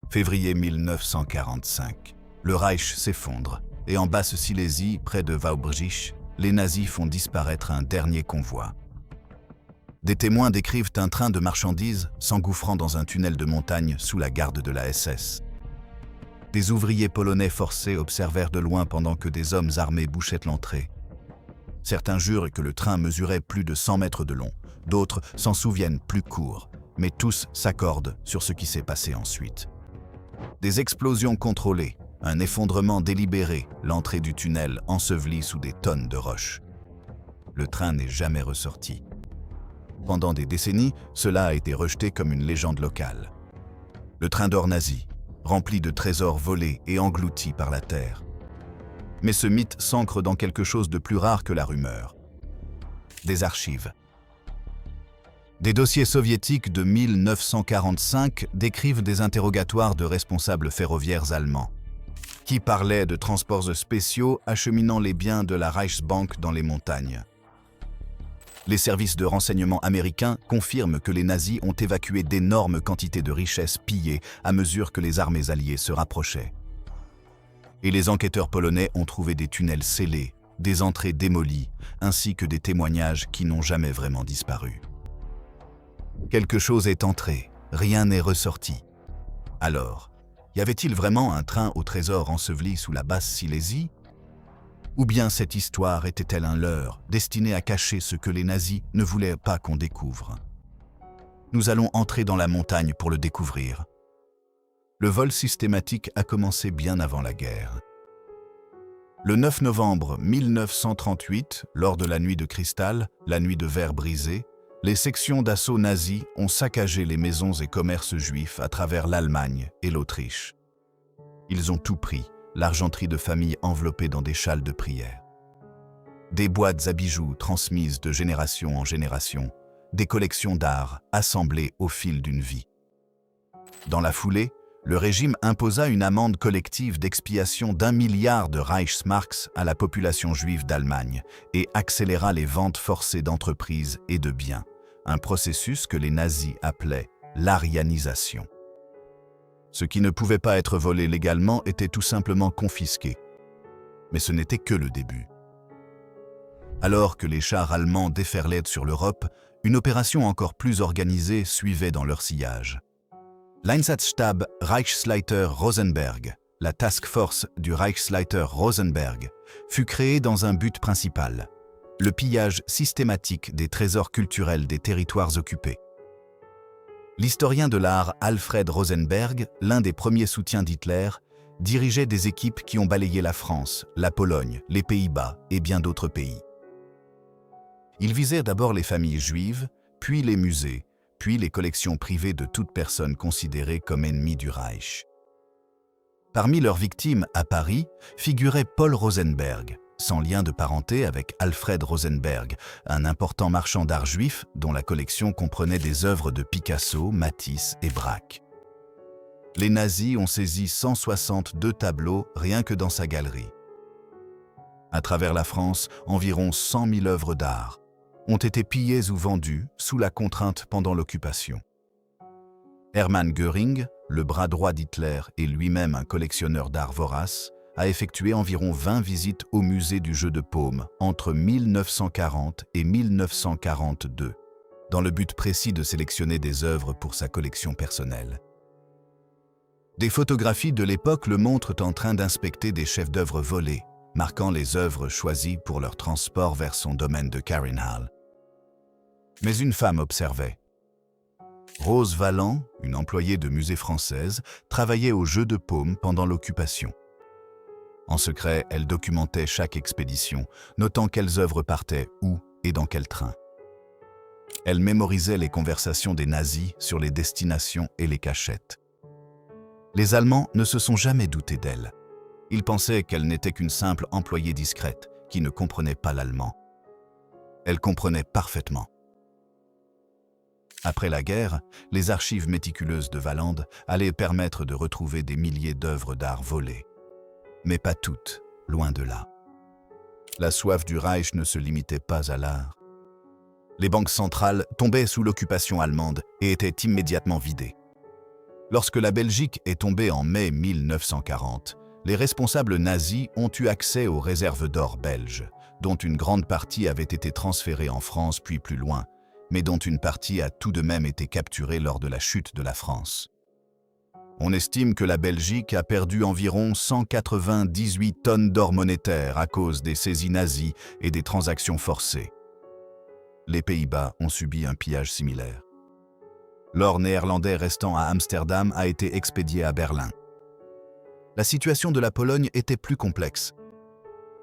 Février 1945. Le Reich s'effondre et en Basse-Silésie, près de Wałbrzych, les nazis font disparaître un dernier convoi. Des témoins décrivent un train de marchandises s'engouffrant dans un tunnel de montagne sous la garde de la SS. Des ouvriers polonais forcés observèrent de loin pendant que des hommes armés bouchaient l'entrée. Certains jurent que le train mesurait plus de 100 mètres de long, d'autres s'en souviennent plus court, mais tous s'accordent sur ce qui s'est passé ensuite. Des explosions contrôlées, un effondrement délibéré, l'entrée du tunnel ensevelie sous des tonnes de roches. Le train n'est jamais ressorti. Pendant des décennies, cela a été rejeté comme une légende locale. Le train d'or nazi, rempli de trésors volés et engloutis par la terre. Mais ce mythe s'ancre dans quelque chose de plus rare que la rumeur. Des archives. Des dossiers soviétiques de 1945 décrivent des interrogatoires de responsables ferroviaires allemands, qui parlaient de transports spéciaux acheminant les biens de la Reichsbank dans les montagnes. Les services de renseignement américains confirment que les nazis ont évacué d'énormes quantités de richesses pillées à mesure que les armées alliées se rapprochaient. Et les enquêteurs polonais ont trouvé des tunnels scellés, des entrées démolies, ainsi que des témoignages qui n'ont jamais vraiment disparu. Quelque chose est entré, rien n'est ressorti. Alors, y avait-il vraiment un train au trésor enseveli sous la Basse-Silésie ? Ou bien cette histoire était-elle un leurre, destiné à cacher ce que les nazis ne voulaient pas qu'on découvre ? Nous allons entrer dans la montagne pour le découvrir. Le vol systématique a commencé bien avant la guerre. Le 9 novembre 1938, lors de la nuit de cristal, la nuit de verre brisé, les sections d'assaut nazis ont saccagé les maisons et commerces juifs à travers l'Allemagne et l'Autriche. Ils ont tout pris, l'argenterie de famille enveloppée dans des châles de prière. Des boîtes à bijoux transmises de génération en génération, des collections d'art assemblées au fil d'une vie. Dans la foulée, le régime imposa une amende collective d'expiation d'1 milliard de Reichsmarks à la population juive d'Allemagne et accéléra les ventes forcées d'entreprises et de biens, un processus que les nazis appelaient l'arianisation. Ce qui ne pouvait pas être volé légalement était tout simplement confisqué. Mais ce n'était que le début. Alors que les chars allemands déferlaient sur l'Europe, une opération encore plus organisée suivait dans leur sillage. L'Einsatzstab Reichsleiter Rosenberg, la task force du Reichsleiter Rosenberg, fut créée dans un but principal, le pillage systématique des trésors culturels des territoires occupés. L'historien de l'art Alfred Rosenberg, l'un des premiers soutiens d'Hitler, dirigeait des équipes qui ont balayé la France, la Pologne, les Pays-Bas et bien d'autres pays. Ils visaient d'abord les familles juives, puis les musées, puis les collections privées de toute personne considérée comme ennemie du Reich. Parmi leurs victimes à Paris figurait Paul Rosenberg, sans lien de parenté avec Alfred Rosenberg, un important marchand d'art juif dont la collection comprenait des œuvres de Picasso, Matisse et Braque. Les nazis ont saisi 162 tableaux rien que dans sa galerie. À travers la France, environ 100 000 œuvres d'art ont été pillées ou vendues sous la contrainte pendant l'occupation. Hermann Göring, le bras droit d'Hitler et lui-même un collectionneur d'art vorace, a effectué environ 20 visites au musée du jeu de paume entre 1940 et 1942, dans le but précis de sélectionner des œuvres pour sa collection personnelle. Des photographies de l'époque le montrent en train d'inspecter des chefs-d'œuvre volés, marquant les œuvres choisies pour leur transport vers son domaine de Carinhal. Mais une femme observait. Rose Valland, une employée de musée française, travaillait au jeu de paume pendant l'occupation. En secret, elle documentait chaque expédition, notant quelles œuvres partaient, où et dans quel train. Elle mémorisait les conversations des nazis sur les destinations et les cachettes. Les Allemands ne se sont jamais doutés d'elle. Ils pensaient qu'elle n'était qu'une simple employée discrète qui ne comprenait pas l'allemand. Elle comprenait parfaitement. Après la guerre, les archives méticuleuses de Valland allaient permettre de retrouver des milliers d'œuvres d'art volées. Mais pas toutes, loin de là. La soif du Reich ne se limitait pas à l'art. Les banques centrales tombaient sous l'occupation allemande et étaient immédiatement vidées. Lorsque la Belgique est tombée en mai 1940, les responsables nazis ont eu accès aux réserves d'or belges, dont une grande partie avait été transférée en France puis plus loin, mais dont une partie a tout de même été capturée lors de la chute de la France. On estime que la Belgique a perdu environ 198 tonnes d'or monétaire à cause des saisies nazies et des transactions forcées. Les Pays-Bas ont subi un pillage similaire. L'or néerlandais restant à Amsterdam a été expédié à Berlin. La situation de la Pologne était plus complexe.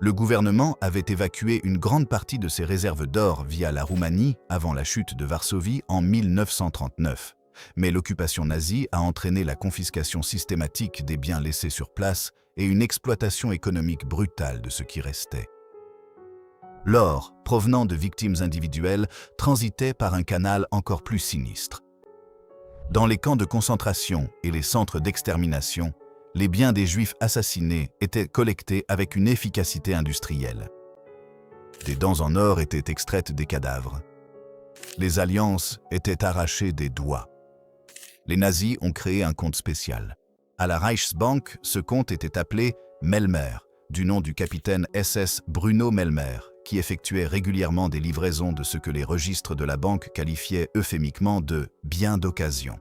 Le gouvernement avait évacué une grande partie de ses réserves d'or via la Roumanie avant la chute de Varsovie en 1939. Mais l'occupation nazie a entraîné la confiscation systématique des biens laissés sur place et une exploitation économique brutale de ce qui restait. L'or, provenant de victimes individuelles, transitait par un canal encore plus sinistre. Dans les camps de concentration et les centres d'extermination, les biens des Juifs assassinés étaient collectés avec une efficacité industrielle. Des dents en or étaient extraites des cadavres. Les alliances étaient arrachées des doigts. Les nazis ont créé un compte spécial. À la Reichsbank, ce compte était appelé Melmer, du nom du capitaine SS Bruno Melmer, qui effectuait régulièrement des livraisons de ce que les registres de la banque qualifiaient euphémiquement de « biens d'occasion ».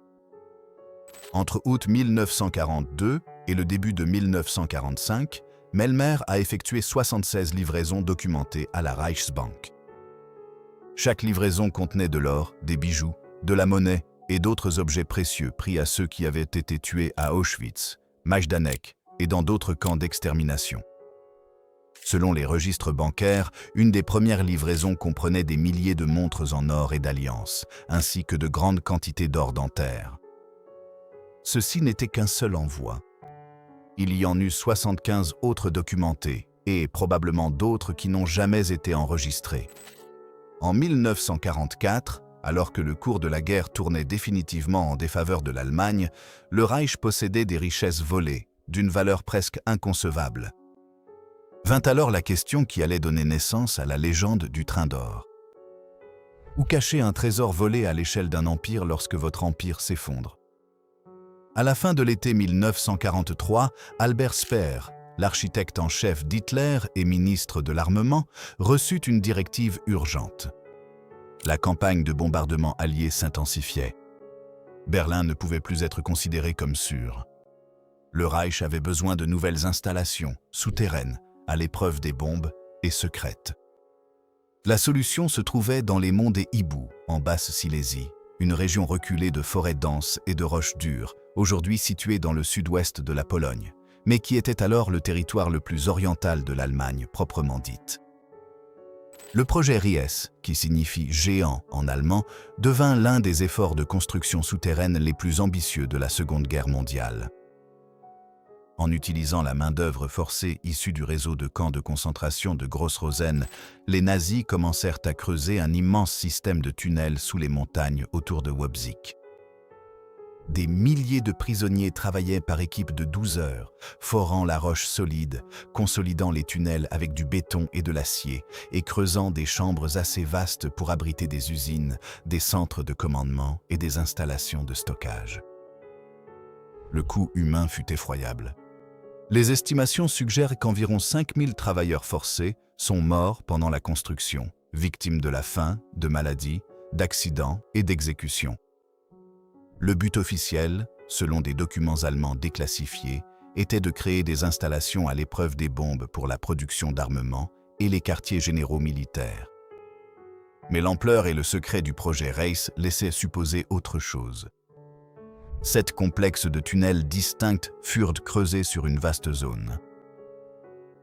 Entre août 1942 et le début de 1945, Melmer a effectué 76 livraisons documentées à la Reichsbank. Chaque livraison contenait de l'or, des bijoux, de la monnaie et d'autres objets précieux pris à ceux qui avaient été tués à Auschwitz, Majdanek et dans d'autres camps d'extermination. Selon les registres bancaires, une des premières livraisons comprenait des milliers de montres en or et d'alliances, ainsi que de grandes quantités d'or dentaire. Ceci n'était qu'un seul envoi. Il y en eut 75 autres documentés, et probablement d'autres qui n'ont jamais été enregistrés. En 1944, alors que le cours de la guerre tournait définitivement en défaveur de l'Allemagne, le Reich possédait des richesses volées, d'une valeur presque inconcevable. Vint alors la question qui allait donner naissance à la légende du train d'or. Où cacher un trésor volé à l'échelle d'un empire lorsque votre empire s'effondre? À la fin de l'été 1943, Albert Speer, l'architecte en chef d'Hitler et ministre de l'Armement, reçut une directive urgente. La campagne de bombardement allié s'intensifiait. Berlin ne pouvait plus être considéré comme sûr. Le Reich avait besoin de nouvelles installations, souterraines, à l'épreuve des bombes et secrètes. La solution se trouvait dans les monts des Hiboux, en Basse-Silésie, une région reculée de forêts denses et de roches dures, aujourd'hui située dans le sud-ouest de la Pologne, mais qui était alors le territoire le plus oriental de l'Allemagne proprement dite. Le projet Ries, qui signifie « géant » en allemand, devint l'un des efforts de construction souterraine les plus ambitieux de la Seconde Guerre mondiale. En utilisant la main-d'œuvre forcée issue du réseau de camps de concentration de Gross-Rosen, les nazis commencèrent à creuser un immense système de tunnels sous les montagnes autour de Wobzik. Des milliers de prisonniers travaillaient par équipe de 12 heures, forant la roche solide, consolidant les tunnels avec du béton et de l'acier, et creusant des chambres assez vastes pour abriter des usines, des centres de commandement et des installations de stockage. Le coût humain fut effroyable. Les estimations suggèrent qu'environ 5000 travailleurs forcés sont morts pendant la construction, victimes de la faim, de maladies, d'accidents et d'exécutions. Le but officiel, selon des documents allemands déclassifiés, était de créer des installations à l'épreuve des bombes pour la production d'armement et les quartiers généraux militaires. Mais l'ampleur et le secret du projet Ries laissaient supposer autre chose. 7 complexes de tunnels distincts furent creusés sur une vaste zone.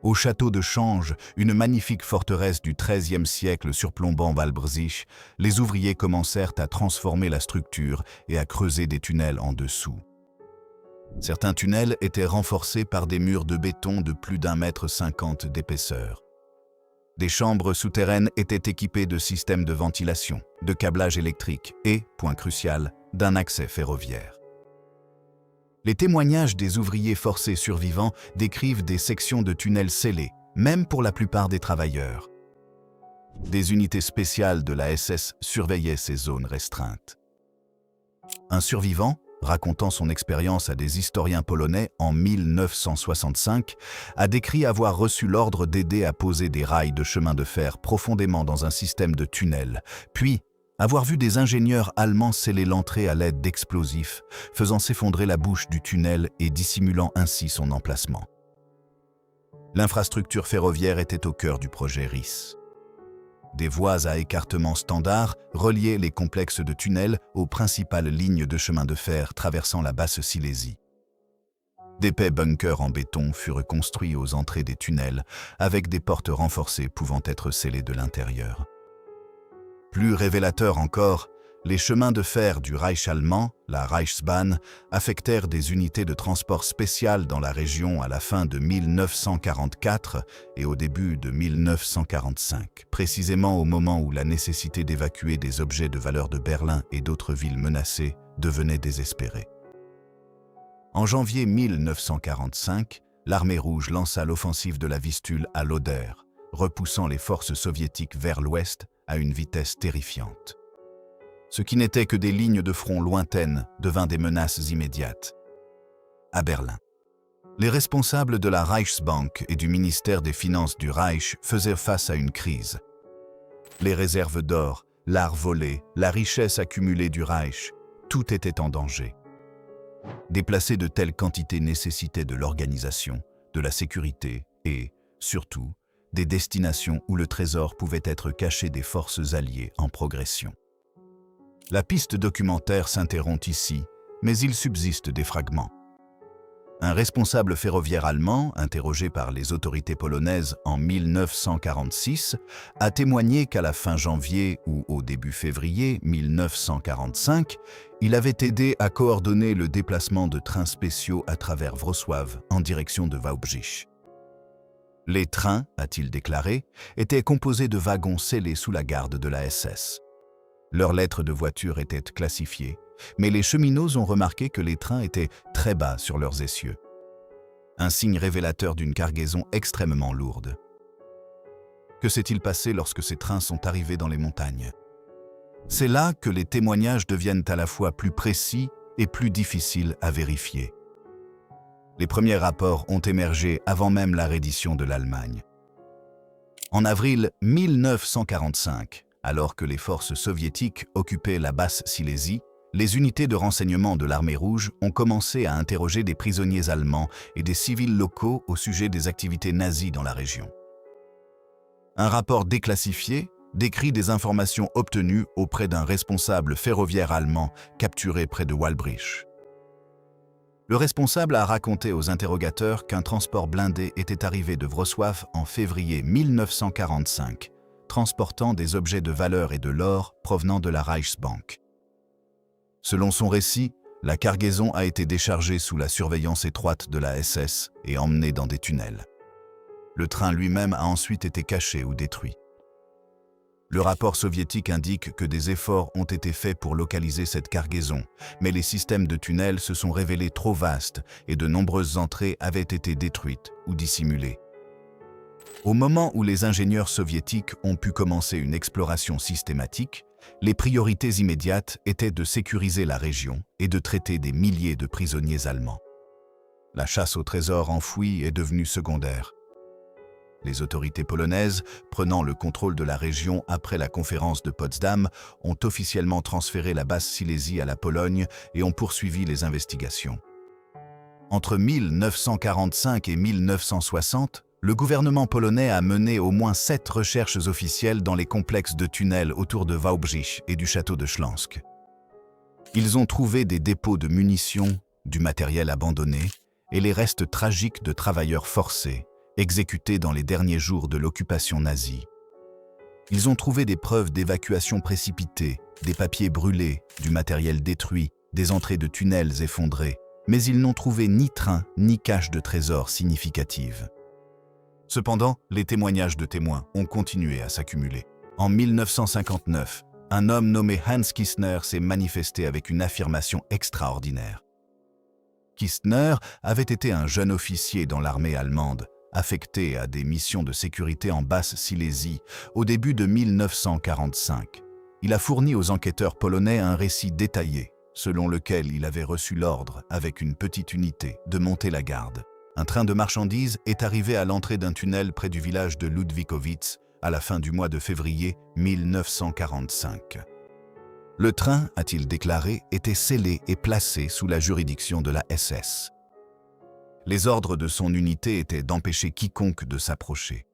Au château de Change, une magnifique forteresse du XIIIe siècle surplombant Wałbrzych, les ouvriers commencèrent à transformer la structure et à creuser des tunnels en dessous. Certains tunnels étaient renforcés par des murs de béton de plus d'1,50 m d'épaisseur. Des chambres souterraines étaient équipées de systèmes de ventilation, de câblage électrique et, point crucial, d'un accès ferroviaire. Les témoignages des ouvriers forcés survivants décrivent des sections de tunnels scellés, même pour la plupart des travailleurs. Des unités spéciales de la SS surveillaient ces zones restreintes. Un survivant, racontant son expérience à des historiens polonais en 1965, a décrit avoir reçu l'ordre d'aider à poser des rails de chemin de fer profondément dans un système de tunnels, puis avoir vu des ingénieurs allemands sceller l'entrée à l'aide d'explosifs, faisant s'effondrer la bouche du tunnel et dissimulant ainsi son emplacement. L'infrastructure ferroviaire était au cœur du projet RIS. Des voies à écartement standard reliaient les complexes de tunnels aux principales lignes de chemin de fer traversant la Basse-Silésie. D'épais bunkers en béton furent construits aux entrées des tunnels, avec des portes renforcées pouvant être scellées de l'intérieur. Plus révélateur encore, les chemins de fer du Reich allemand, la Reichsbahn, affectèrent des unités de transport spéciales dans la région à la fin de 1944 et au début de 1945, précisément au moment où la nécessité d'évacuer des objets de valeur de Berlin et d'autres villes menacées devenait désespérée. En janvier 1945, l'armée rouge lança l'offensive de la Vistule à l'Oder, repoussant les forces soviétiques vers l'ouest à une vitesse terrifiante. Ce qui n'était que des lignes de front lointaines devint des menaces immédiates. À Berlin, les responsables de la Reichsbank et du ministère des Finances du Reich faisaient face à une crise. Les réserves d'or, l'art volé, la richesse accumulée du Reich, tout était en danger. Déplacer de telles quantités nécessitait de l'organisation, de la sécurité et, surtout, des destinations où le trésor pouvait être caché des forces alliées en progression. La piste documentaire s'interrompt ici, mais il subsiste des fragments. Un responsable ferroviaire allemand, interrogé par les autorités polonaises en 1946, a témoigné qu'à la fin janvier ou au début février 1945, il avait aidé à coordonner le déplacement de trains spéciaux à travers Wrocław en direction de Wałbrzych. Les trains, a-t-il déclaré, étaient composés de wagons scellés sous la garde de la SS. Leurs lettres de voiture étaient classifiées, mais les cheminots ont remarqué que les trains étaient très bas sur leurs essieux. Un signe révélateur d'une cargaison extrêmement lourde. Que s'est-il passé lorsque ces trains sont arrivés dans les montagnes? C'est là que les témoignages deviennent à la fois plus précis et plus difficiles à vérifier. Les premiers rapports ont émergé avant même la reddition de l'Allemagne. En avril 1945, alors que les forces soviétiques occupaient la Basse-Silésie, les unités de renseignement de l'armée rouge ont commencé à interroger des prisonniers allemands et des civils locaux au sujet des activités nazies dans la région. Un rapport déclassifié décrit des informations obtenues auprès d'un responsable ferroviaire allemand capturé près de Wałbrzych. Le responsable a raconté aux interrogateurs qu'un transport blindé était arrivé de Wrocław en février 1945, transportant des objets de valeur et de l'or provenant de la Reichsbank. Selon son récit, la cargaison a été déchargée sous la surveillance étroite de la SS et emmenée dans des tunnels. Le train lui-même a ensuite été caché ou détruit. Le rapport soviétique indique que des efforts ont été faits pour localiser cette cargaison, mais les systèmes de tunnels se sont révélés trop vastes et de nombreuses entrées avaient été détruites ou dissimulées. Au moment où les ingénieurs soviétiques ont pu commencer une exploration systématique, les priorités immédiates étaient de sécuriser la région et de traiter des milliers de prisonniers allemands. La chasse au trésor enfoui est devenue secondaire. Les autorités polonaises, prenant le contrôle de la région après la conférence de Potsdam, ont officiellement transféré la Basse-Silésie à la Pologne et ont poursuivi les investigations. Entre 1945 et 1960, le gouvernement polonais a mené au moins 7 recherches officielles dans les complexes de tunnels autour de Wałbrzych et du château de Śląsk. Ils ont trouvé des dépôts de munitions, du matériel abandonné et les restes tragiques de travailleurs forcés, exécutés dans les derniers jours de l'occupation nazie. Ils ont trouvé des preuves d'évacuation précipitée, des papiers brûlés, du matériel détruit, des entrées de tunnels effondrées, mais ils n'ont trouvé ni train ni cache de trésors significative. Cependant, les témoignages de témoins ont continué à s'accumuler. En 1959, un homme nommé Hans Kistner s'est manifesté avec une affirmation extraordinaire. Kistner avait été un jeune officier dans l'armée allemande, affecté à des missions de sécurité en Basse-Silésie au début de 1945. Il a fourni aux enquêteurs polonais un récit détaillé, selon lequel il avait reçu l'ordre, avec une petite unité, de monter la garde. Un train de marchandises est arrivé à l'entrée d'un tunnel près du village de Ludwikowitz à la fin du mois de février 1945. Le train, a-t-il déclaré, était scellé et placé sous la juridiction de la SS. Les ordres de son unité étaient d'empêcher quiconque de s'approcher.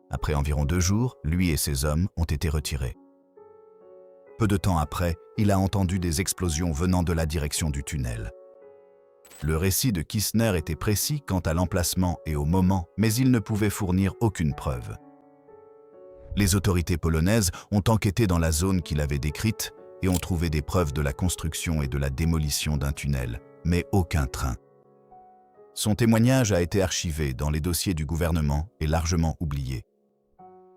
Après environ 2 jours, lui et ses hommes ont été retirés. Peu de temps après, il a entendu des explosions venant de la direction du tunnel. Le récit de Kistner était précis quant à l'emplacement et au moment, mais il ne pouvait fournir aucune preuve. Les autorités polonaises ont enquêté dans la zone qu'il avait décrite et ont trouvé des preuves de la construction et de la démolition d'un tunnel, mais aucun train. Son témoignage a été archivé dans les dossiers du gouvernement et largement oublié.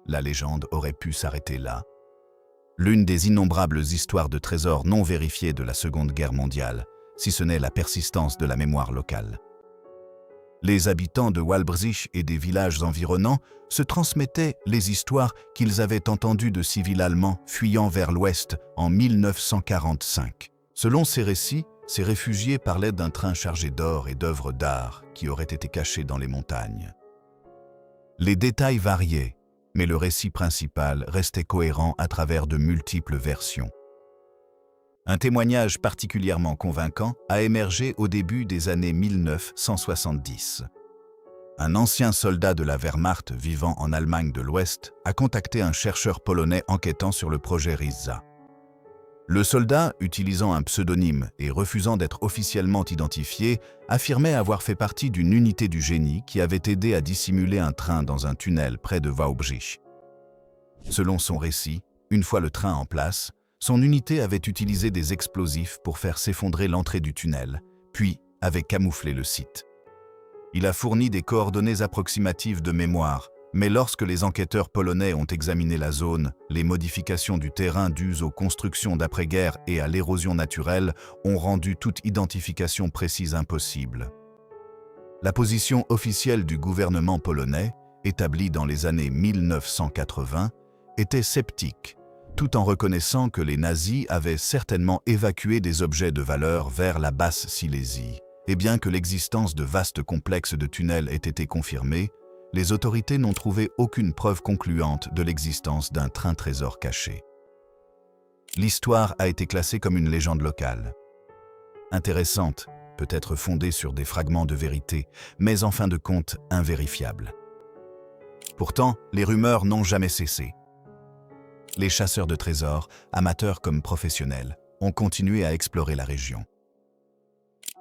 La légende aurait pu s'arrêter là. L'une des innombrables histoires de trésors non vérifiées de la Seconde Guerre mondiale, si ce n'est la persistance de la mémoire locale. Les habitants de Wałbrzych et des villages environnants se transmettaient les histoires qu'ils avaient entendues de civils allemands fuyant vers l'ouest en 1945. Selon ces récits, ces réfugiés parlaient d'un train chargé d'or et d'œuvres d'art qui auraient été cachés dans les montagnes. Les détails variaient, mais le récit principal restait cohérent à travers de multiples versions. Un témoignage particulièrement convaincant a émergé au début des années 1970. Un ancien soldat de la Wehrmacht vivant en Allemagne de l'Ouest a contacté un chercheur polonais enquêtant sur le projet Riza. Le soldat, utilisant un pseudonyme et refusant d'être officiellement identifié, affirmait avoir fait partie d'une unité du génie qui avait aidé à dissimuler un train dans un tunnel près de Wałbrzych. Selon son récit, une fois le train en place, son unité avait utilisé des explosifs pour faire s'effondrer l'entrée du tunnel, puis avait camouflé le site. Il a fourni des coordonnées approximatives de mémoire, mais lorsque les enquêteurs polonais ont examiné la zone, les modifications du terrain dues aux constructions d'après-guerre et à l'érosion naturelle ont rendu toute identification précise impossible. La position officielle du gouvernement polonais, établie dans les années 1980, était sceptique, tout en reconnaissant que les nazis avaient certainement évacué des objets de valeur vers la Basse-Silésie. Et bien que l'existence de vastes complexes de tunnels ait été confirmée, les autorités n'ont trouvé aucune preuve concluante de l'existence d'un train-trésor caché. L'histoire a été classée comme une légende locale. Intéressante, peut-être fondée sur des fragments de vérité, mais en fin de compte invérifiable. Pourtant, les rumeurs n'ont jamais cessé. Les chasseurs de trésors, amateurs comme professionnels, ont continué à explorer la région.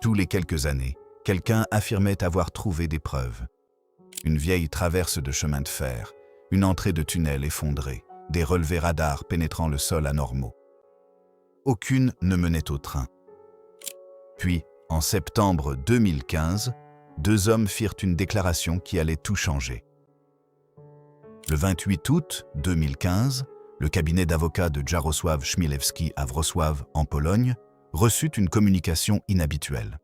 Tous les quelques années, quelqu'un affirmait avoir trouvé des preuves. Une vieille traverse de chemin de fer, une entrée de tunnel effondrée, des relevés radars pénétrant le sol anormaux. Aucune ne menait au train. Puis, en septembre 2015, 2 hommes firent une déclaration qui allait tout changer. Le 28 août 2015, le cabinet d'avocats de Jarosław Chmielewski à Wrocław, en Pologne, reçut une communication inhabituelle.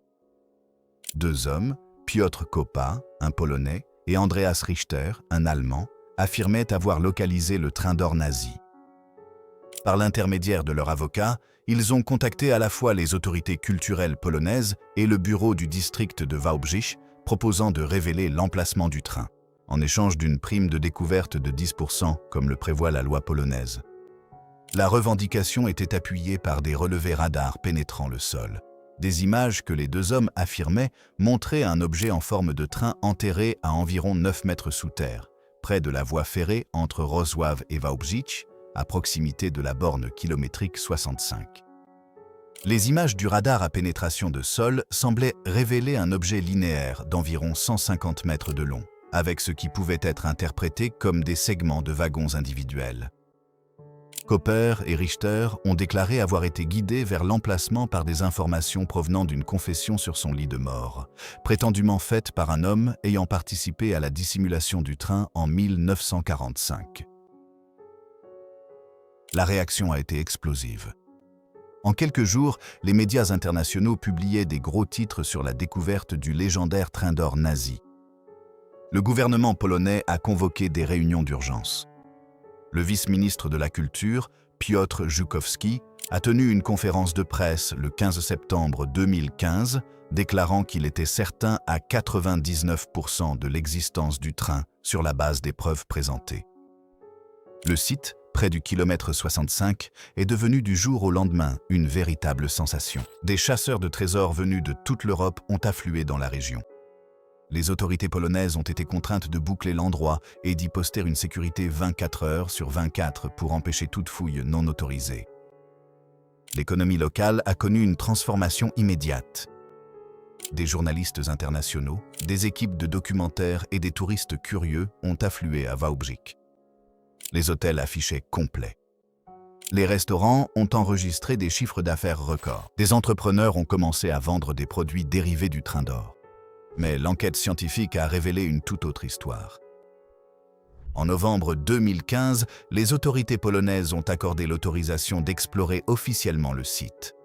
2 hommes, Piotr Kopa, un Polonais, et Andreas Richter, un Allemand, affirmaient avoir localisé le train d'or nazi. Par l'intermédiaire de leur avocat, ils ont contacté à la fois les autorités culturelles polonaises et le bureau du district de Wałbrzych, proposant de révéler l'emplacement du train, en échange d'une prime de découverte de 10%, comme le prévoit la loi polonaise. La revendication était appuyée par des relevés radars pénétrant le sol. Des images que les 2 hommes affirmaient montraient un objet en forme de train enterré à environ 9 mètres sous terre, près de la voie ferrée entre Wrocław et Wałbrzych, à proximité de la borne kilométrique 65. Les images du radar à pénétration de sol semblaient révéler un objet linéaire d'environ 150 mètres de long, avec ce qui pouvait être interprété comme des segments de wagons individuels. Koper et Richter ont déclaré avoir été guidés vers l'emplacement par des informations provenant d'une confession sur son lit de mort, prétendument faite par un homme ayant participé à la dissimulation du train en 1945. La réaction a été explosive. En quelques jours, les médias internationaux publiaient des gros titres sur la découverte du légendaire train d'or nazi. Le gouvernement polonais a convoqué des réunions d'urgence. Le vice-ministre de la Culture, Piotr Żukowski, a tenu une conférence de presse le 15 septembre 2015, déclarant qu'il était certain à 99% de l'existence du train sur la base des preuves présentées. Le site, près du kilomètre 65, est devenu du jour au lendemain une véritable sensation. Des chasseurs de trésors venus de toute l'Europe ont afflué dans la région. Les autorités polonaises ont été contraintes de boucler l'endroit et d'y poster une sécurité 24 heures sur 24 pour empêcher toute fouille non autorisée. L'économie locale a connu une transformation immédiate. Des journalistes internationaux, des équipes de documentaires et des touristes curieux ont afflué à Wałbrzych. Les hôtels affichaient complets. Les restaurants ont enregistré des chiffres d'affaires records. Des entrepreneurs ont commencé à vendre des produits dérivés du train d'or. Mais l'enquête scientifique a révélé une toute autre histoire. En novembre 2015, les autorités polonaises ont accordé l'autorisation d'explorer officiellement le site.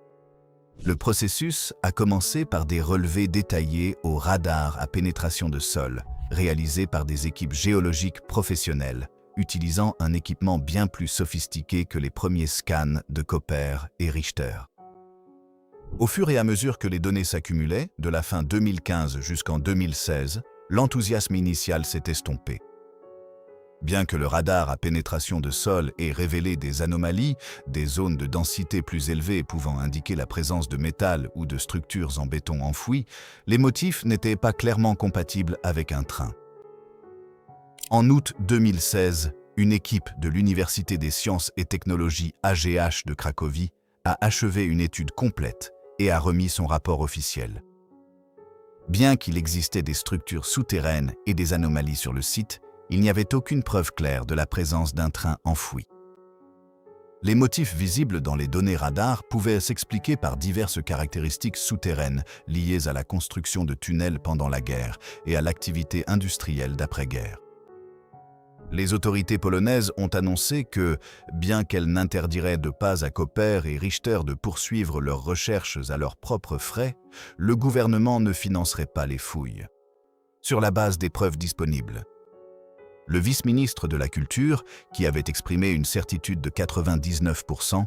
Le processus a commencé par des relevés détaillés au radar à pénétration de sol, réalisés par des équipes géologiques professionnelles, utilisant un équipement bien plus sophistiqué que les premiers scans de Koper et Richter. Au fur et à mesure que les données s'accumulaient, de la fin 2015 jusqu'en 2016, l'enthousiasme initial s'est estompé. Bien que le radar à pénétration de sol ait révélé des anomalies, des zones de densité plus élevées pouvant indiquer la présence de métal ou de structures en béton enfouies, les motifs n'étaient pas clairement compatibles avec un train. En août 2016, une équipe de l'Université des sciences et technologies AGH de Cracovie a achevé une étude complète et a remis son rapport officiel. Bien qu'il existait des structures souterraines et des anomalies sur le site, il n'y avait aucune preuve claire de la présence d'un train enfoui. Les motifs visibles dans les données radar pouvaient s'expliquer par diverses caractéristiques souterraines liées à la construction de tunnels pendant la guerre et à l'activité industrielle d'après-guerre. Les autorités polonaises ont annoncé que, bien qu'elles n'interdiraient de pas à Koper et Richter de poursuivre leurs recherches à leurs propres frais, le gouvernement ne financerait pas les fouilles. Sur la base des preuves disponibles. Le vice-ministre de la Culture, qui avait exprimé une certitude de 99%,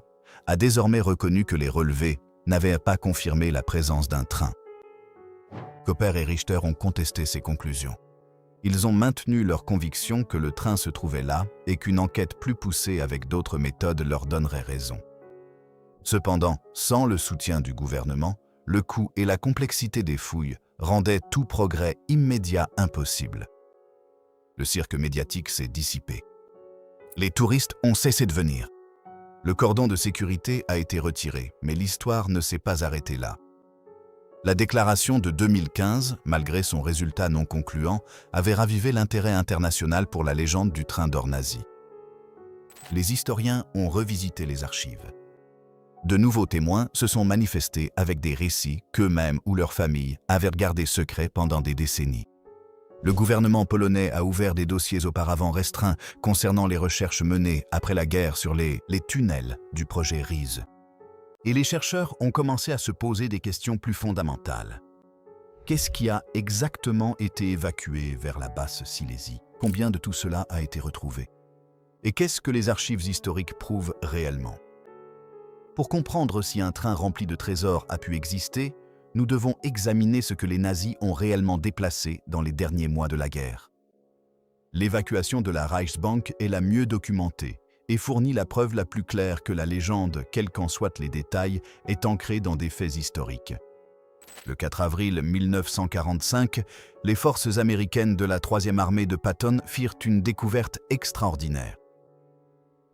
a désormais reconnu que les relevés n'avaient pas confirmé la présence d'un train. Koper et Richter ont contesté ces conclusions. Ils ont maintenu leur conviction que le train se trouvait là et qu'une enquête plus poussée avec d'autres méthodes leur donnerait raison. Cependant, sans le soutien du gouvernement, le coût et la complexité des fouilles rendaient tout progrès immédiat impossible. Le cirque médiatique s'est dissipé. Les touristes ont cessé de venir. Le cordon de sécurité a été retiré, mais l'histoire ne s'est pas arrêtée là. La déclaration de 2015, malgré son résultat non concluant, avait ravivé l'intérêt international pour la légende du train d'or nazi. Les historiens ont revisité les archives. De nouveaux témoins se sont manifestés avec des récits qu'eux-mêmes ou leurs familles avaient gardés secrets pendant des décennies. Le gouvernement polonais a ouvert des dossiers auparavant restreints concernant les recherches menées après la guerre sur les tunnels du projet RISE. Et les chercheurs ont commencé à se poser des questions plus fondamentales. Qu'est-ce qui a exactement été évacué vers la Basse-Silésie? Combien de tout cela a été retrouvé? Et qu'est-ce que les archives historiques prouvent réellement? Pour comprendre si un train rempli de trésors a pu exister, nous devons examiner ce que les nazis ont réellement déplacé dans les derniers mois de la guerre. L'évacuation de la Reichsbank est la mieux documentée et fournit la preuve la plus claire que la légende, quels qu'en soient les détails, est ancrée dans des faits historiques. Le 4 avril 1945, les forces américaines de la 3e armée de Patton firent une découverte extraordinaire.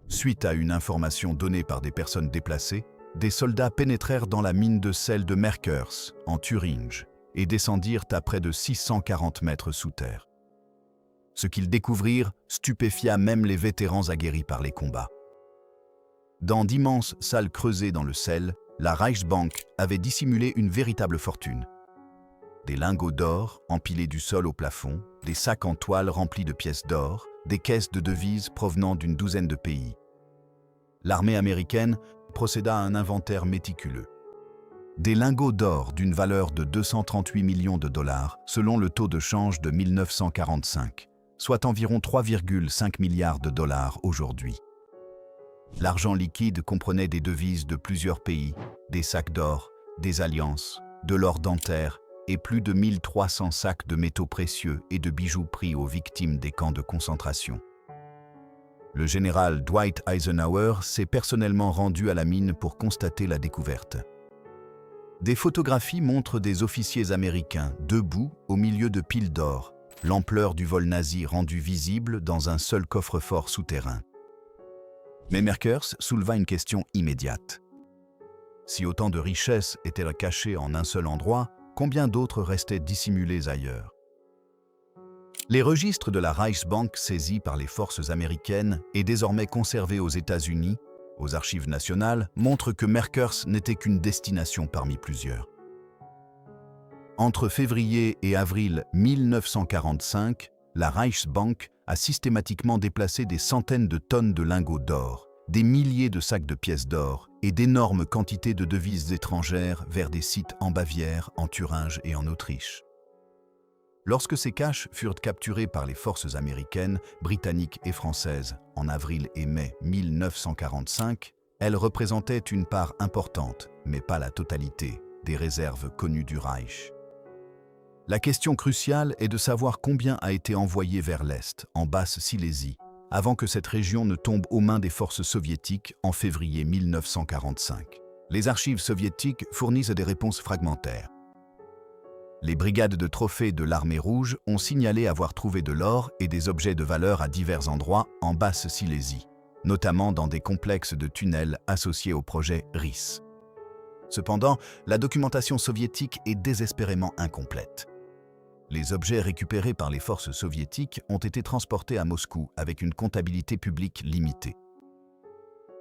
Suite à une information donnée par des personnes déplacées, des soldats pénétrèrent dans la mine de sel de Merkers, en Thuringe, et descendirent à près de 640 mètres sous terre. Ce qu'ils découvrirent stupéfia même les vétérans aguerris par les combats. Dans d'immenses salles creusées dans le sel, la Reichsbank avait dissimulé une véritable fortune. Des lingots d'or empilés du sol au plafond, des sacs en toile remplis de pièces d'or, des caisses de devises provenant d'une douzaine de pays. L'armée américaine procéda à un inventaire méticuleux. Des lingots d'or d'une valeur de 238 millions de dollars selon le taux de change de 1945, soit environ 3,5 milliards de dollars aujourd'hui. L'argent liquide comprenait des devises de plusieurs pays, des sacs d'or, des alliances, de l'or dentaire et plus de 1300 sacs de métaux précieux et de bijoux pris aux victimes des camps de concentration. Le général Dwight Eisenhower s'est personnellement rendu à la mine pour constater la découverte. Des photographies montrent des officiers américains debout au milieu de piles d'or, l'ampleur du vol nazi rendue visible dans un seul coffre-fort souterrain. Mais Merkers souleva une question immédiate. Si autant de richesses étaient cachées en un seul endroit, combien d'autres restaient dissimulées ailleurs? Les registres de la Reichsbank saisis par les forces américaines et désormais conservés aux États-Unis, aux archives nationales, montrent que Merkers n'était qu'une destination parmi plusieurs. Entre février et avril 1945, la Reichsbank a systématiquement déplacé des centaines de tonnes de lingots d'or, des milliers de sacs de pièces d'or et d'énormes quantités de devises étrangères vers des sites en Bavière, en Thuringe et en Autriche. Lorsque ces caches furent capturées par les forces américaines, britanniques et françaises en avril et mai 1945, elles représentaient une part importante, mais pas la totalité, des réserves connues du Reich. La question cruciale est de savoir combien a été envoyé vers l'Est, en Basse-Silésie, avant que cette région ne tombe aux mains des forces soviétiques en février 1945. Les archives soviétiques fournissent des réponses fragmentaires. Les brigades de trophées de l'armée rouge ont signalé avoir trouvé de l'or et des objets de valeur à divers endroits en Basse-Silésie, notamment dans des complexes de tunnels associés au projet RIS. Cependant, la documentation soviétique est désespérément incomplète. Les objets récupérés par les forces soviétiques ont été transportés à Moscou avec une comptabilité publique limitée.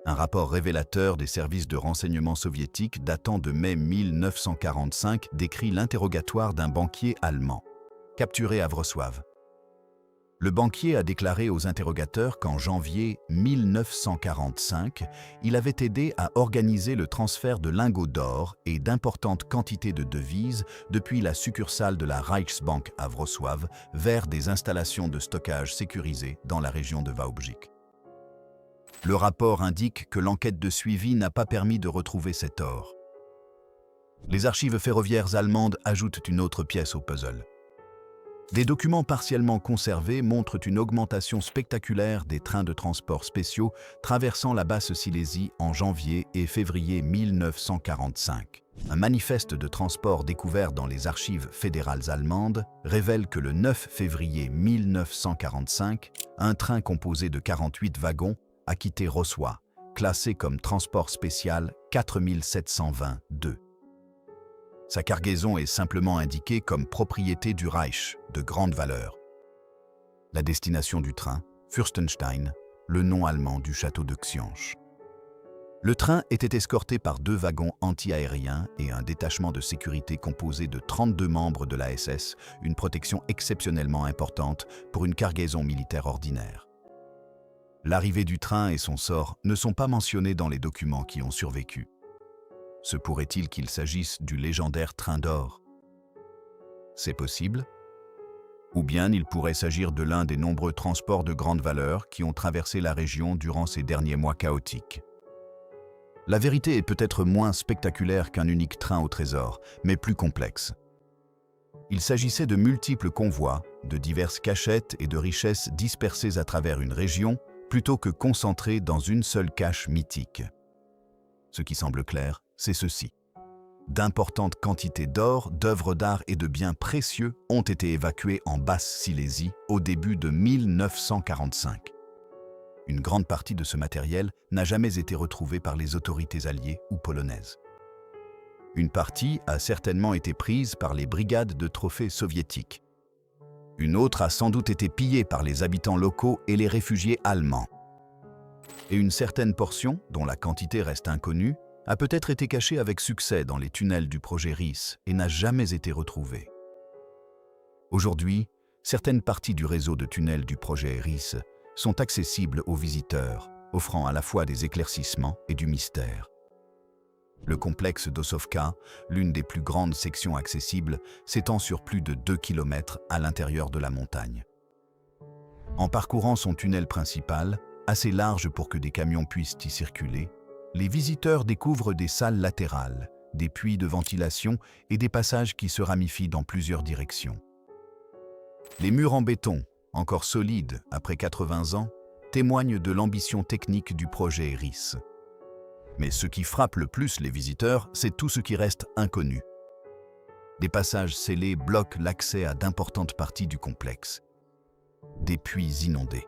Un rapport révélateur des services de renseignement soviétiques datant de mai 1945 décrit l'interrogatoire d'un banquier allemand, capturé à Wrocław. Le banquier a déclaré aux interrogateurs qu'en janvier 1945, il avait aidé à organiser le transfert de lingots d'or et d'importantes quantités de devises depuis la succursale de la Reichsbank à Wrocław vers des installations de stockage sécurisées dans la région de Wałbrzych. Le rapport indique que l'enquête de suivi n'a pas permis de retrouver cet or. Les archives ferroviaires allemandes ajoutent une autre pièce au puzzle. Des documents partiellement conservés montrent une augmentation spectaculaire des trains de transport spéciaux traversant la Basse-Silésie en janvier et février 1945. Un manifeste de transport découvert dans les archives fédérales allemandes révèle que le 9 février 1945, un train composé de 48 wagons a quitté Wrocław, classé comme transport spécial 4722. Sa cargaison est simplement indiquée comme propriété du Reich, de grande valeur. La destination du train, Fürstenstein, le nom allemand du château de Xianche. Le train était escorté par 2 wagons anti-aériens et un détachement de sécurité composé de 32 membres de la SS, une protection exceptionnellement importante pour une cargaison militaire ordinaire. L'arrivée du train et son sort ne sont pas mentionnés dans les documents qui ont survécu. Se pourrait-il qu'il s'agisse du légendaire train d'or? C'est possible? Ou bien il pourrait s'agir de l'un des nombreux transports de grande valeur qui ont traversé la région durant ces derniers mois chaotiques. La vérité est peut-être moins spectaculaire qu'un unique train au trésor, mais plus complexe. Il s'agissait de multiples convois, de diverses cachettes et de richesses dispersées à travers une région, plutôt que concentrées dans une seule cache mythique. Ce qui semble clair, c'est ceci. D'importantes quantités d'or, d'œuvres d'art et de biens précieux ont été évacuées en Basse-Silésie au début de 1945. Une grande partie de ce matériel n'a jamais été retrouvée par les autorités alliées ou polonaises. Une partie a certainement été prise par les brigades de trophées soviétiques. Une autre a sans doute été pillée par les habitants locaux et les réfugiés allemands. Et une certaine portion, dont la quantité reste inconnue, a peut-être été cachée avec succès dans les tunnels du projet RIS et n'a jamais été retrouvée. Aujourd'hui, certaines parties du réseau de tunnels du projet RIS sont accessibles aux visiteurs, offrant à la fois des éclaircissements et du mystère. Le complexe d'Ossowka, l'une des plus grandes sections accessibles, s'étend sur plus de 2 km à l'intérieur de la montagne. En parcourant son tunnel principal, assez large pour que des camions puissent y circuler, les visiteurs découvrent des salles latérales, des puits de ventilation et des passages qui se ramifient dans plusieurs directions. Les murs en béton, encore solides après 80 ans, témoignent de l'ambition technique du projet RIS. Mais ce qui frappe le plus les visiteurs, c'est tout ce qui reste inconnu. Des passages scellés bloquent l'accès à d'importantes parties du complexe. Des puits inondés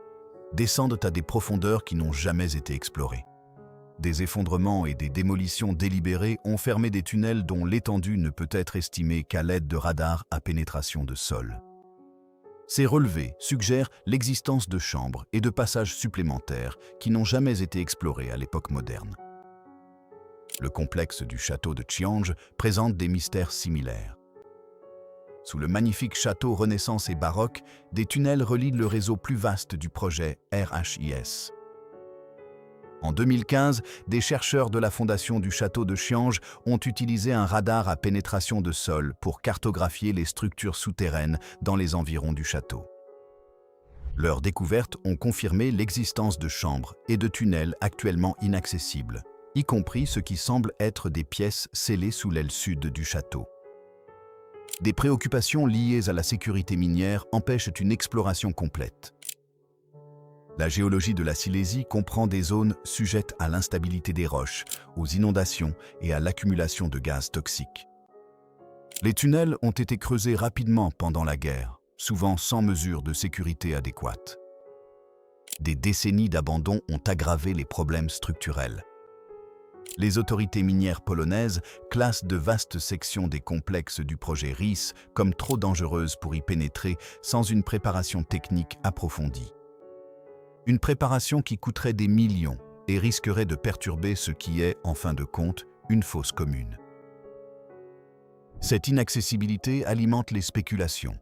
descendent à des profondeurs qui n'ont jamais été explorées. Des effondrements et des démolitions délibérées ont fermé des tunnels dont l'étendue ne peut être estimée qu'à l'aide de radars à pénétration de sol. Ces relevés suggèrent l'existence de chambres et de passages supplémentaires qui n'ont jamais été explorés à l'époque moderne. Le complexe du château de Chiange présente des mystères similaires. Sous le magnifique château Renaissance et baroque, des tunnels relient le réseau plus vaste du projet RHIS. En 2015, des chercheurs de la fondation du château de Chiange ont utilisé un radar à pénétration de sol pour cartographier les structures souterraines dans les environs du château. Leurs découvertes ont confirmé l'existence de chambres et de tunnels actuellement inaccessibles, y compris ce qui semble être des pièces scellées sous l'aile sud du château. Des préoccupations liées à la sécurité minière empêchent une exploration complète. La géologie de la Silésie comprend des zones sujettes à l'instabilité des roches, aux inondations et à l'accumulation de gaz toxiques. Les tunnels ont été creusés rapidement pendant la guerre, souvent sans mesures de sécurité adéquates. Des décennies d'abandon ont aggravé les problèmes structurels. Les autorités minières polonaises classent de vastes sections des complexes du projet RIS comme trop dangereuses pour y pénétrer sans une préparation technique approfondie. Une préparation qui coûterait des millions et risquerait de perturber ce qui est, en fin de compte, une fosse commune. Cette inaccessibilité alimente les spéculations.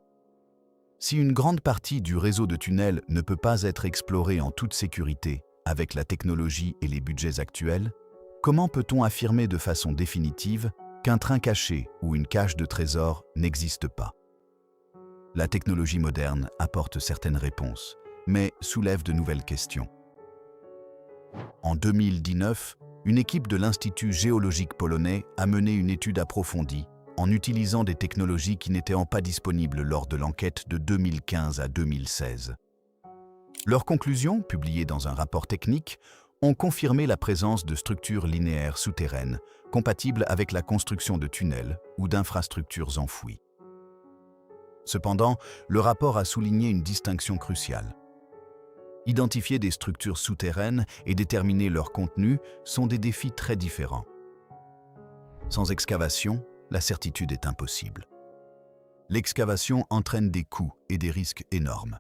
Si une grande partie du réseau de tunnels ne peut pas être explorée en toute sécurité avec la technologie et les budgets actuels, comment peut-on affirmer de façon définitive qu'un train caché ou une cache de trésors n'existe pas? La technologie moderne apporte certaines réponses, mais soulève de nouvelles questions. En 2019, une équipe de l'Institut géologique polonais a mené une étude approfondie en utilisant des technologies qui n'étaient pas disponibles lors de l'enquête de 2015 à 2016. Leurs conclusions, publiées dans un rapport technique, ont confirmé la présence de structures linéaires souterraines compatibles avec la construction de tunnels ou d'infrastructures enfouies. Cependant, le rapport a souligné une distinction cruciale. Identifier des structures souterraines et déterminer leur contenu sont des défis très différents. Sans excavation, la certitude est impossible. L'excavation entraîne des coûts et des risques énormes.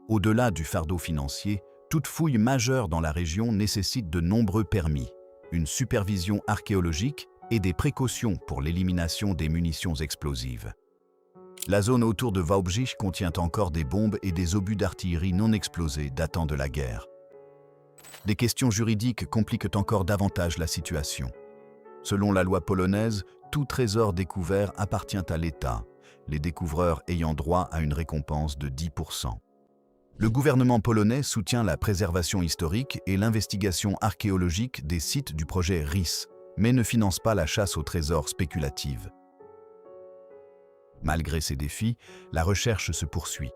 Au-delà du fardeau financier, toute fouille majeure dans la région nécessite de nombreux permis, une supervision archéologique et des précautions pour l'élimination des munitions explosives. La zone autour de Wałbrzych contient encore des bombes et des obus d'artillerie non explosés datant de la guerre. Des questions juridiques compliquent encore davantage la situation. Selon la loi polonaise, tout trésor découvert appartient à l'État, les découvreurs ayant droit à une récompense de 10%. Le gouvernement polonais soutient la préservation historique et l'investigation archéologique des sites du projet RIS, mais ne finance pas la chasse aux trésors spéculative. Malgré ces défis, la recherche se poursuit.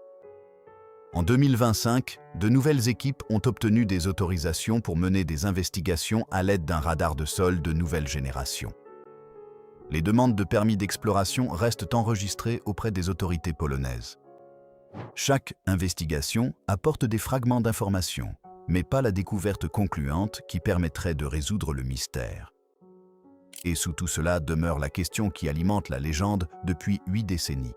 En 2025, de nouvelles équipes ont obtenu des autorisations pour mener des investigations à l'aide d'un radar de sol de nouvelle génération. Les demandes de permis d'exploration restent enregistrées auprès des autorités polonaises. Chaque investigation apporte des fragments d'informations, mais pas la découverte concluante qui permettrait de résoudre le mystère. Et sous tout cela demeure la question qui alimente la légende depuis 8 décennies.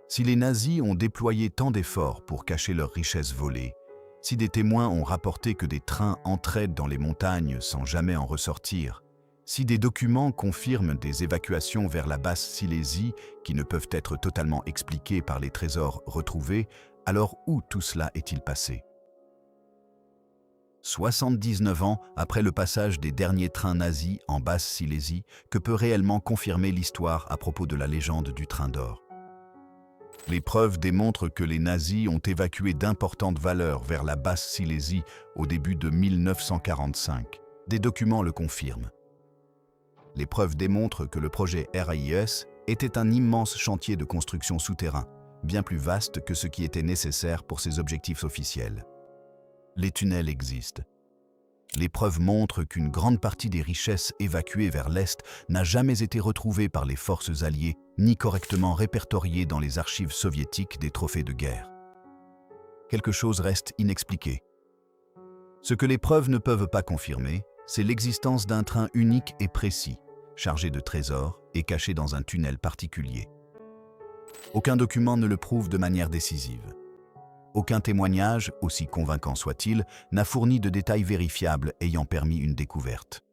Si les nazis ont déployé tant d'efforts pour cacher leurs richesses volées, si des témoins ont rapporté que des trains entraient dans les montagnes sans jamais en ressortir, si des documents confirment des évacuations vers la Basse-Silésie qui ne peuvent être totalement expliquées par les trésors retrouvés, alors où tout cela est-il passé? 79 ans après le passage des derniers trains nazis en Basse-Silésie, que peut réellement confirmer l'histoire à propos de la légende du train d'or? Les preuves démontrent que les nazis ont évacué d'importantes valeurs vers la Basse-Silésie au début de 1945. Des documents le confirment. Les preuves démontrent que le projet RAIS était un immense chantier de construction souterrain, bien plus vaste que ce qui était nécessaire pour ses objectifs officiels. Les tunnels existent. Les preuves montrent qu'une grande partie des richesses évacuées vers l'Est n'a jamais été retrouvée par les forces alliées ni correctement répertoriée dans les archives soviétiques des trophées de guerre. Quelque chose reste inexpliqué. Ce que les preuves ne peuvent pas confirmer, c'est l'existence d'un train unique et précis, chargé de trésors et caché dans un tunnel particulier. Aucun document ne le prouve de manière décisive. Aucun témoignage, aussi convaincant soit-il, n'a fourni de détails vérifiables ayant permis une découverte.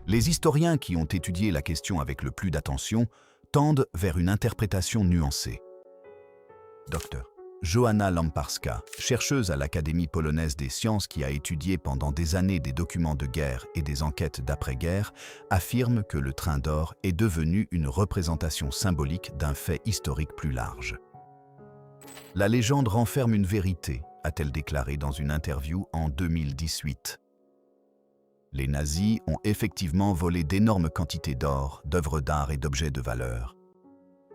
Les historiens qui ont étudié la question avec le plus d'attention tendent vers une interprétation nuancée. Dr. Joanna Lamparska, chercheuse à l'Académie polonaise des sciences qui a étudié pendant des années des documents de guerre et des enquêtes d'après-guerre, affirme que le train d'or est devenu une représentation symbolique d'un fait historique plus large. La légende renferme une vérité, a-t-elle déclaré dans une interview en 2018. Les nazis ont effectivement volé d'énormes quantités d'or, d'œuvres d'art et d'objets de valeur.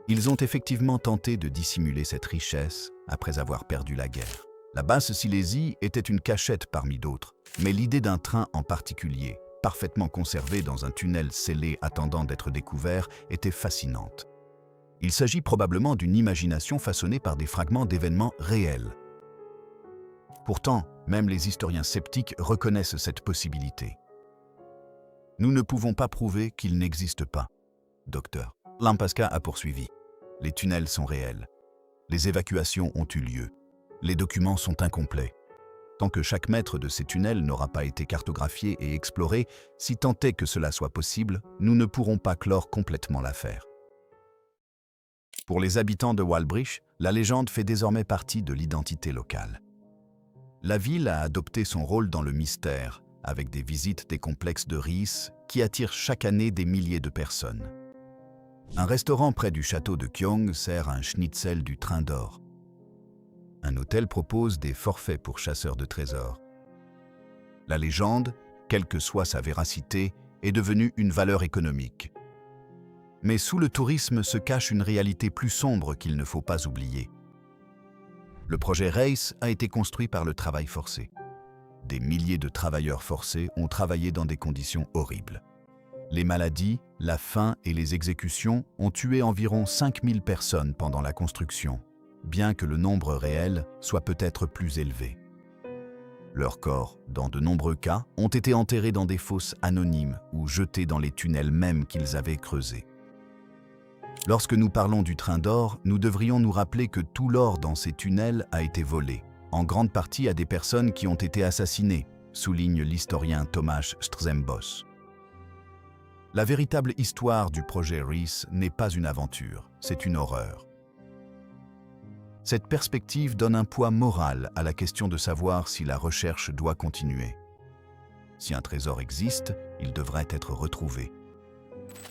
Ils ont effectivement tenté de dissimuler cette richesse après avoir perdu la guerre. La Basse-Silésie était une cachette parmi d'autres, mais l'idée d'un train en particulier, parfaitement conservé dans un tunnel scellé attendant d'être découvert, était fascinante. Il s'agit probablement d'une imagination façonnée par des fragments d'événements réels. Pourtant, même les historiens sceptiques reconnaissent cette possibilité. Nous ne pouvons pas prouver qu'il n'existe pas. Dr. Lamparska a poursuivi. Les tunnels sont réels. Les évacuations ont eu lieu. Les documents sont incomplets. Tant que chaque mètre de ces tunnels n'aura pas été cartographié et exploré, si tant est que cela soit possible, nous ne pourrons pas clore complètement l'affaire. Pour les habitants de Wałbrzych, la légende fait désormais partie de l'identité locale. La ville a adopté son rôle dans le mystère, avec des visites des complexes de Rys qui attirent chaque année des milliers de personnes. Un restaurant près du château de Kiong sert un schnitzel du train d'or. Un hôtel propose des forfaits pour chasseurs de trésors. La légende, quelle que soit sa véracité, est devenue une valeur économique. Mais sous le tourisme se cache une réalité plus sombre qu'il ne faut pas oublier. Le projet RAIS a été construit par le travail forcé. Des milliers de travailleurs forcés ont travaillé dans des conditions horribles. Les maladies, la faim et les exécutions ont tué environ 5000 personnes pendant la construction, bien que le nombre réel soit peut-être plus élevé. Leurs corps, dans de nombreux cas, ont été enterrés dans des fosses anonymes ou jetés dans les tunnels mêmes qu'ils avaient creusés. Lorsque nous parlons du train d'or, nous devrions nous rappeler que tout l'or dans ces tunnels a été volé, en grande partie à des personnes qui ont été assassinées, souligne l'historien Tomasz Strzembos. La véritable histoire du projet Rys n'est pas une aventure, c'est une horreur. Cette perspective donne un poids moral à la question de savoir si la recherche doit continuer. Si un trésor existe, il devrait être retrouvé.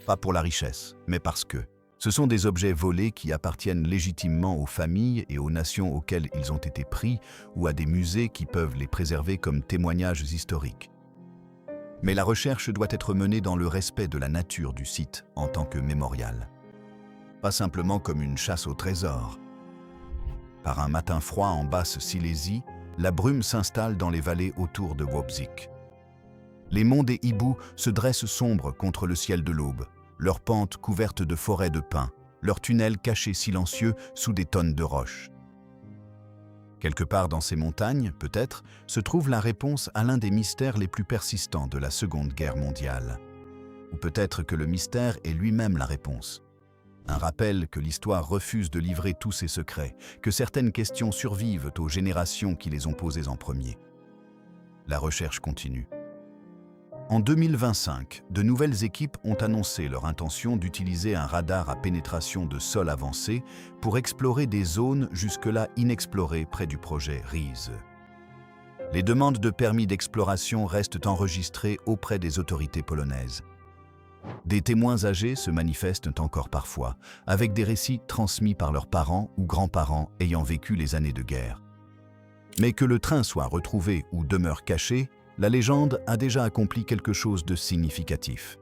Pas pour la richesse, mais parce que ce sont des objets volés qui appartiennent légitimement aux familles et aux nations auxquelles ils ont été pris ou à des musées qui peuvent les préserver comme témoignages historiques. Mais la recherche doit être menée dans le respect de la nature du site en tant que mémorial. Pas simplement comme une chasse au trésor. Par un matin froid en Basse-Silésie, la brume s'installe dans les vallées autour de Wałbrzych. Les monts des hiboux se dressent sombres contre le ciel de l'aube, leurs pentes couvertes de forêts de pins, leurs tunnels cachés silencieux sous des tonnes de roches. Quelque part dans ces montagnes, peut-être, se trouve la réponse à l'un des mystères les plus persistants de la Seconde Guerre mondiale. Ou peut-être que le mystère est lui-même la réponse. Un rappel que l'histoire refuse de livrer tous ses secrets, que certaines questions survivent aux générations qui les ont posées en premier. La recherche continue. En 2025, de nouvelles équipes ont annoncé leur intention d'utiliser un radar à pénétration de sol avancé pour explorer des zones jusque-là inexplorées près du projet Rys. Les demandes de permis d'exploration restent enregistrées auprès des autorités polonaises. Des témoins âgés se manifestent encore parfois, avec des récits transmis par leurs parents ou grands-parents ayant vécu les années de guerre. Mais que le train soit retrouvé ou demeure caché, la légende a déjà accompli quelque chose de significatif.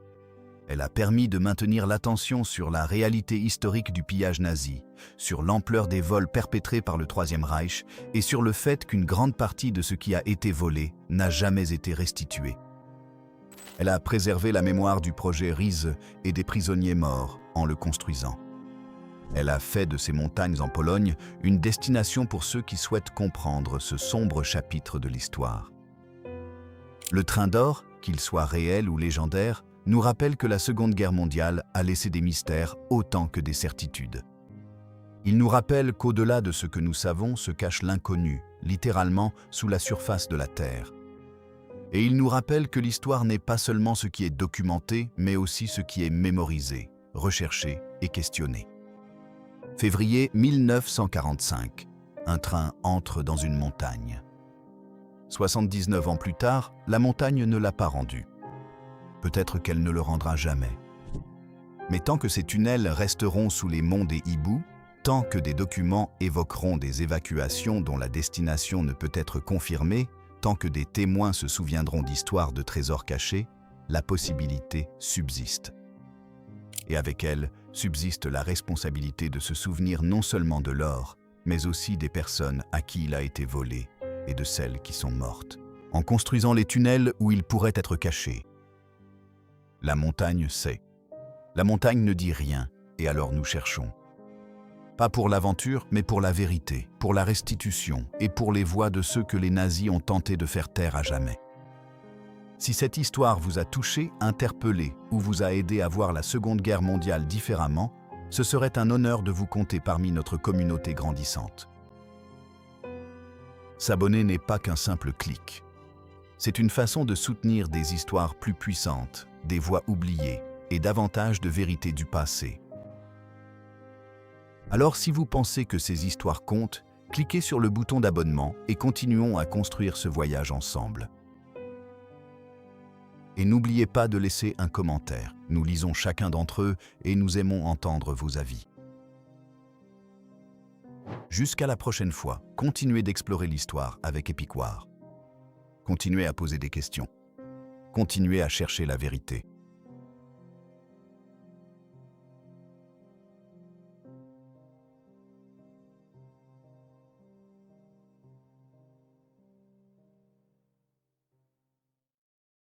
Elle a permis de maintenir l'attention sur la réalité historique du pillage nazi, sur l'ampleur des vols perpétrés par le Troisième Reich et sur le fait qu'une grande partie de ce qui a été volé n'a jamais été restitué. Elle a préservé la mémoire du projet Riese et des prisonniers morts en le construisant. Elle a fait de ces montagnes en Pologne une destination pour ceux qui souhaitent comprendre ce sombre chapitre de l'histoire. Le train d'or, qu'il soit réel ou légendaire, nous rappelle que la Seconde Guerre mondiale a laissé des mystères autant que des certitudes. Il nous rappelle qu'au-delà de ce que nous savons se cache l'inconnu, littéralement sous la surface de la Terre. Et il nous rappelle que l'histoire n'est pas seulement ce qui est documenté, mais aussi ce qui est mémorisé, recherché et questionné. Février 1945, un train entre dans une montagne. 79 ans plus tard, la montagne ne l'a pas rendu. Peut-être qu'elle ne le rendra jamais. Mais tant que ces tunnels resteront sous les monts des hiboux, tant que des documents évoqueront des évacuations dont la destination ne peut être confirmée, tant que des témoins se souviendront d'histoires de trésors cachés, la possibilité subsiste. Et avec elle, subsiste la responsabilité de se souvenir non seulement de l'or, mais aussi des personnes à qui il a été volé et de celles qui sont mortes, en construisant les tunnels où il pourrait être caché. La montagne sait. La montagne ne dit rien, et alors nous cherchons. Pas pour l'aventure, mais pour la vérité, pour la restitution et pour les voix de ceux que les nazis ont tenté de faire taire à jamais. Si cette histoire vous a touché, interpellé ou vous a aidé à voir la Seconde Guerre mondiale différemment, ce serait un honneur de vous compter parmi notre communauté grandissante. S'abonner n'est pas qu'un simple clic. C'est une façon de soutenir des histoires plus puissantes, des voix oubliées et davantage de vérité du passé. Alors si vous pensez que ces histoires comptent, cliquez sur le bouton d'abonnement et continuons à construire ce voyage ensemble. Et n'oubliez pas de laisser un commentaire. Nous lisons chacun d'entre eux et nous aimons entendre vos avis. Jusqu'à la prochaine fois, continuez d'explorer l'histoire avec Epic War. Continuez à poser des questions. Continuez à chercher la vérité.